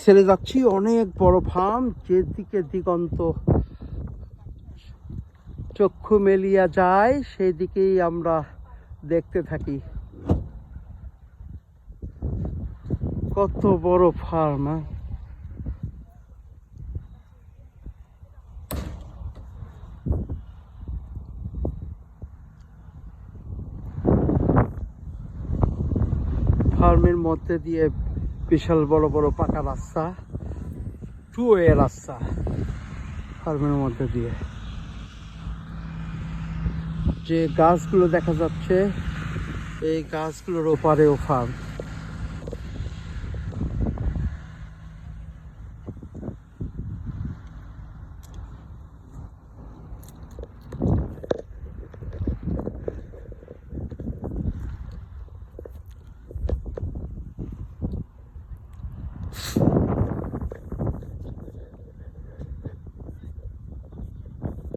ছেড়ে যাচ্ছি অনেক বড় ফার্ম, যেদিকে দিগন্ত চক্ষু মেলিয়া যায় সেই দিকেই আমরা দেখতে থাকি। কত বড় ফার্ম! ফার্মের মধ্যে দিয়ে বিশাল বড় বড় পাকা রাস্তা, টু ওয়ে রাস্তা ফার্মের মধ্যে দিয়ে। যে গাছগুলো দেখা যাচ্ছে এই গাছগুলোর ওপারেও ফার্ম।